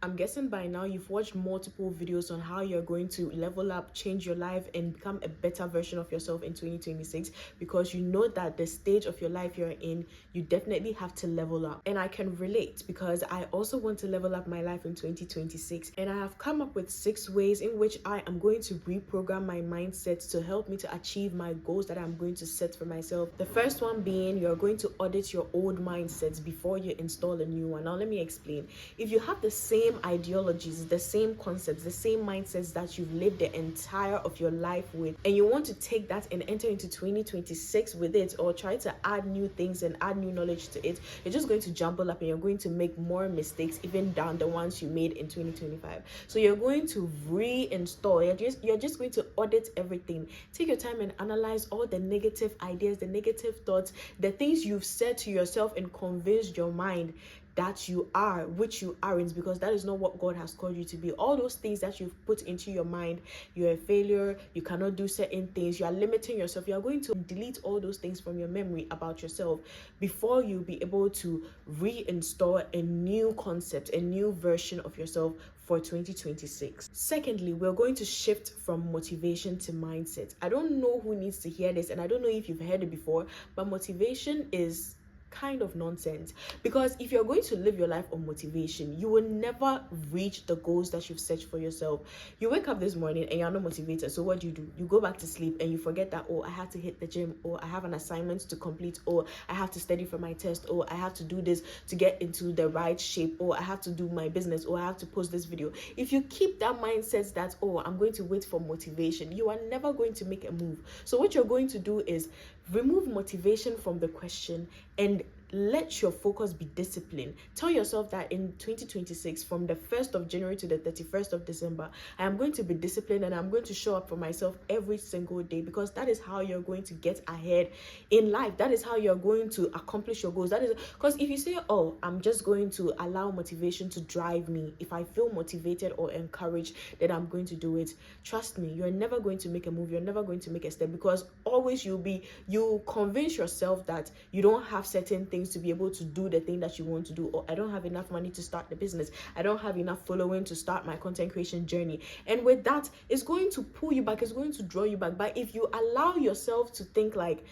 I'm guessing by now you've watched multiple videos on how you're going to level up, change your life, and become a better version of yourself in 2026, because you know that the stage of your life you're in, you definitely have to level up. And I can relate, because I also want to level up my life in 2026, and I have come up with 6 ways in which I am going to reprogram my mindset to help me to achieve my goals that I'm going to set for myself. The first one being, you're going to audit your old mindsets before you install a new one. Now let me explain. If you have the same ideologies, the same concepts, the same mindsets that you've lived the entire of your life with, and you want to take that and enter into 2026 with it, or try to add new things and add new knowledge to it, you're just going to jumble up and you're going to make more mistakes even down the ones you made in 2025. So you're going to reinstall, you're just going to audit everything. Take your time and analyze all the negative ideas, the negative thoughts, the things you've said to yourself and convinced your mind that you are, which you aren't, because that is not what God has called you to be. All those things that you've put into your mind, you're a failure, you cannot do certain things, you are limiting yourself, you are going to delete all those things from your memory about yourself before you be able to reinstall a new concept, a new version of yourself for 2026. Secondly, we're going to shift from motivation to mindset. I don't know who needs to hear this, and I don't know if you've heard it before, but motivation is kind of nonsense, because if you're going to live your life on motivation, you will never reach the goals that you've set for yourself. You wake up this morning and you're not motivated, so what do? You go back to sleep and you forget that, oh, I have to hit the gym, or I have an assignment to complete, or I have to study for my test, or I have to do this to get into the right shape, or I have to do my business, or I have to post this video. If you keep that mindset that, oh, I'm going to wait for motivation, you are never going to make a move. So what you're going to do is remove motivation from the question and let your focus be discipline. Tell yourself that in 2026, from the 1st of January to the 31st of December, I am going to be disciplined and I'm going to show up for myself every single day, because that is how you're going to get ahead in life. That is how you're going to accomplish your goals. That is because if you say, oh, I'm just going to allow motivation to drive me, if I feel motivated or encouraged, then I'm going to do it. Trust me, you're never going to make a move. You're never going to make a step, because always you convince yourself that you don't have certain things to be able to do the thing that you want to do, or I don't have enough money to start the business, I don't have enough following to start my content creation journey. And with that, it's going to pull you back, it's going to draw you back. But if you allow yourself to think like,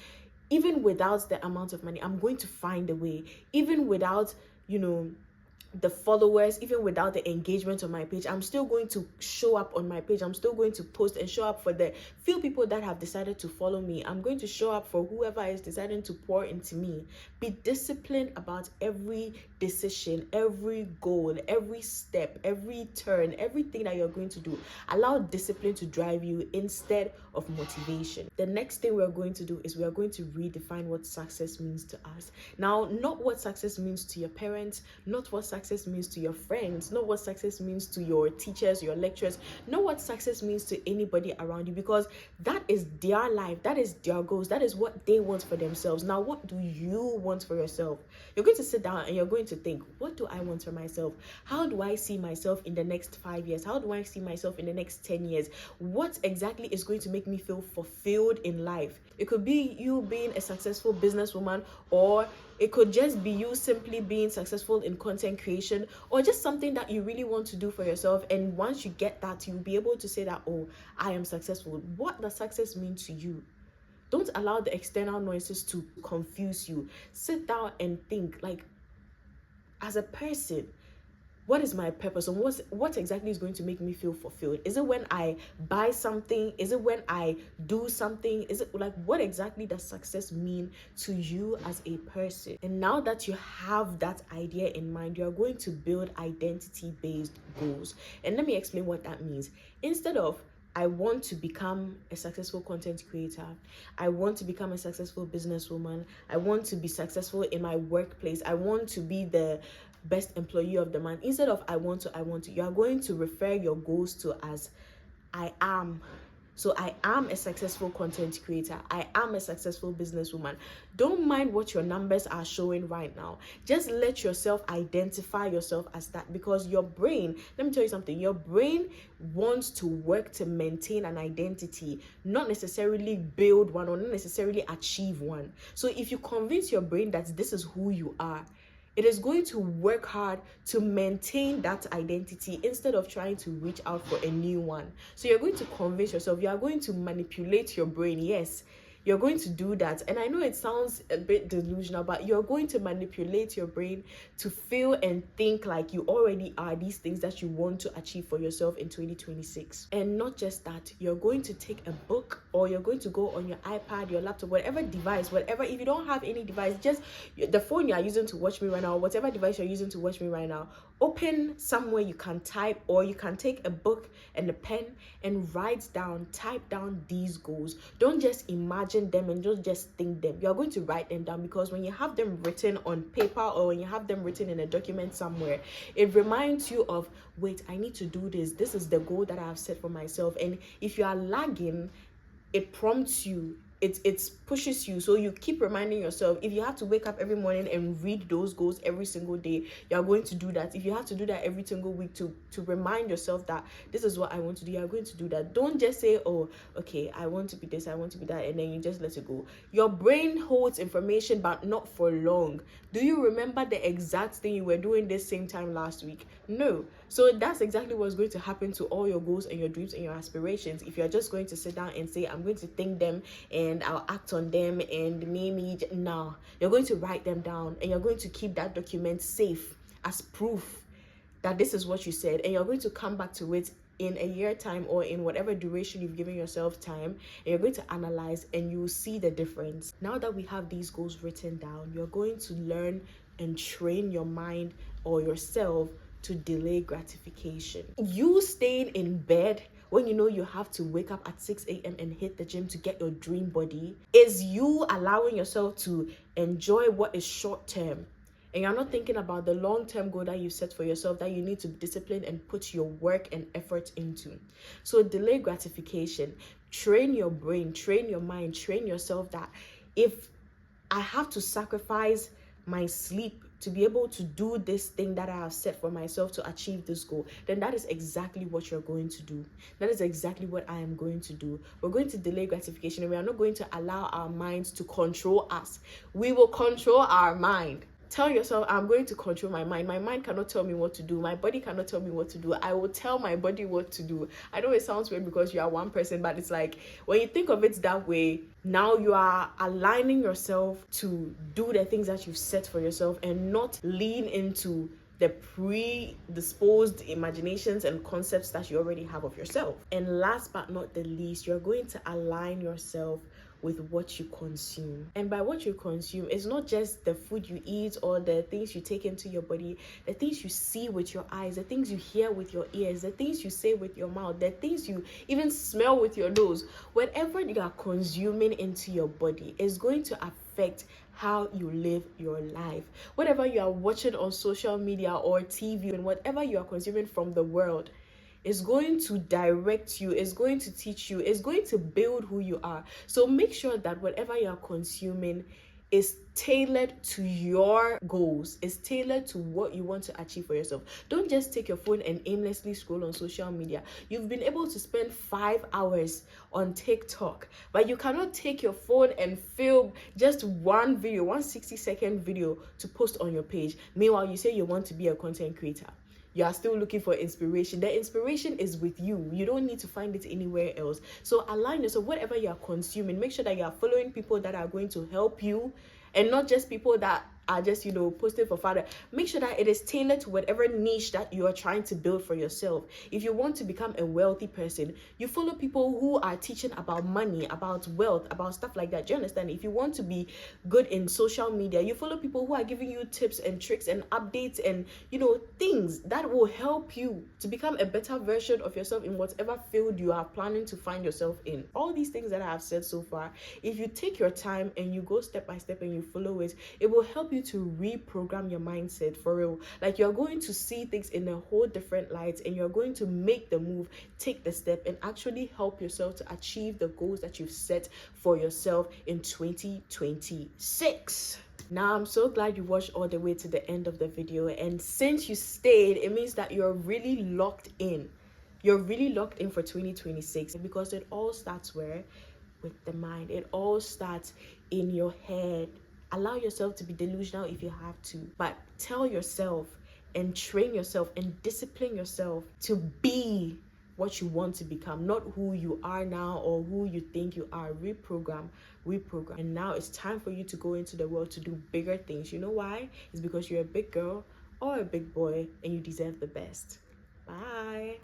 even without the amount of money, I'm going to find a way, even without, the followers, even without the engagement on my page, I'm still going to show up on my page. I'm still going to post and show up for the few people that have decided to follow me. I'm going to show up for whoever is deciding to pour into me. Be disciplined about every decision, every goal, every step, every turn, everything that you're going to do. Allow discipline to drive you instead of motivation. The next thing we're going to do is we're going to redefine what success means to us. Now, not what success means to your parents, not what success means to your friends, not what success means to your teachers, your lecturers, not what success means to anybody around you, because that is their life, that is their goals, that is what they want for themselves. Now, what do you want for yourself? You're going to sit down and you're going to think, what do I want for myself? How do I see myself in the next 5 years? How do I see myself in the next 10 years? What exactly is going to make me feel fulfilled in life? It could be you being a successful businesswoman, or it could just be you simply being successful in content creation, or just something that you really want to do for yourself. And once you get that, you'll be able to say that, oh, I am successful. What does success mean to you? Don't allow the external noises to confuse you. Sit down and think, like, as a person, what is my purpose, and what exactly is going to make me feel fulfilled? Is it when I buy something? Is it when I do something? Is it like, what exactly does success mean to you as a person? And now that you have that idea in mind, you're going to build identity-based goals. And let me explain what that means. Instead of, I want to become a successful content creator, I want to become a successful businesswoman, I want to be successful in my workplace, I want to be the best employee of the month. Instead of I want to, you are going to refer your goals to as I am. So I am a successful content creator, I am a successful businesswoman. Don't mind what your numbers are showing right now. Just let yourself identify yourself as that, because your brain, let me tell you something, your brain wants to work to maintain an identity, not necessarily build one or not necessarily achieve one. So if you convince your brain that this is who you are, It is going to work hard to maintain that identity instead of trying to reach out for a new one. So you're going to convince yourself, you are going to manipulate your brain. Yes, you're going to do that. And I know it sounds a bit delusional, but you're going to manipulate your brain to feel and think like you already are these things that you want to achieve for yourself in 2026. And not just that, you're going to take a book, or you're going to go on your iPad, your laptop, whatever device, whatever. If you don't have any device, just the phone you're using to watch me right now, whatever device you're using to watch me right now, open somewhere you can type, or you can take a book and a pen and type down these goals. Don't just imagine them and don't just think them. You're going to write them down, because when you have them written on paper, or when you have them written in a document somewhere, it reminds you of, wait, I need to do this. This is the goal that I have set for myself. And if you are lagging, it prompts you, it pushes you. So you keep reminding yourself. If you have to wake up every morning and read those goals every single day, you're going to do that. If you have to do that every single week to remind yourself that this is what I want to do, you're going to do that. Don't just say, oh, okay, I want to be this, I want to be that, and then you just let it go. Your brain holds information, but not for long. Do you remember the exact thing you were doing this same time last week? No. So that's exactly what's going to happen to all your goals and your dreams and your aspirations. If you're just going to sit down and say, I'm going to think them and I'll act on them and maybe, nah, you're going to write them down, and you're going to keep that document safe as proof that this is what you said, and you're going to come back to it in a year time, or in whatever duration you've given yourself time, and you're going to analyze and you will see the difference. Now that we have these goals written down, you're going to learn and train your mind or yourself to delay gratification. You staying in bed when you know you have to wake up at 6 a.m. and hit the gym to get your dream body is you allowing yourself to enjoy what is short term. And you're not thinking about the long-term goal that you set for yourself, that you need to discipline and put your work and effort into. So delay gratification. Train your brain, train your mind, train yourself that if I have to sacrifice my sleep to be able to do this thing that I have set for myself to achieve this goal, then that is exactly what you're going to do. That is exactly what I am going to do. We're going to delay gratification, and we are not going to allow our minds to control us. We will control our mind. Tell yourself, I'm going to control my mind. My mind cannot tell me what to do. My body cannot tell me what to do. I will tell my body what to do. I know it sounds weird because you are one person, but it's like, when you think of it that way, now you are aligning yourself to do the things that you've set for yourself, and not lean into the predisposed imaginations and concepts that you already have of yourself. And last but not the least, you're going to align yourself with what you consume. And by what you consume, it's not just the food you eat or the things you take into your body, the things you see with your eyes, the things you hear with your ears, the things you say with your mouth, the things you even smell with your nose. Whatever you are consuming into your body is going to affect how you live your life. Whatever you are watching on social media or TV, and whatever you are consuming from the world, is going to direct you, is going to teach you, is going to build who you are. So make sure that whatever you are consuming is tailored to your goals, is tailored to what you want to achieve for yourself. Don't just take your phone and aimlessly scroll on social media. You've been able to spend 5 hours on TikTok, but you cannot take your phone and film just one video, 160-second video to post on your page. Meanwhile, you say you want to be a content creator. You are still looking for inspiration. The inspiration is with you. You don't need to find it anywhere else. So align yourself. Whatever you are consuming, make sure that you are following people that are going to help you, and not just people that are just, posting for fun. Make sure that it is tailored to whatever niche that you are trying to build for yourself. If you want to become a wealthy person, you follow people who are teaching about money, about wealth, about stuff like that. Do you understand? If you want to be good in social media, you follow people who are giving you tips and tricks and updates and, things that will help you to become a better version of yourself in whatever field you are planning to find yourself in. All these things that I have said so far, if you take your time and you go step by step and you follow it, it will help you to reprogram your mindset for real. Like, you're going to see things in a whole different light, and you're going to make the move, take the step, and actually help yourself to achieve the goals that you've set for yourself in 2026. Now, I'm so glad you watched all the way to the end of the video, and since you stayed, it means that you're really locked in. You're really locked in for 2026, because it all starts where? With the mind. It all starts in your head. Allow yourself to be delusional if you have to, but tell yourself and train yourself and discipline yourself to be what you want to become, not who you are now or who you think you are. Reprogram. And now it's time for you to go into the world to do bigger things. You know why? It's because you're a big girl or a big boy and you deserve the best. Bye.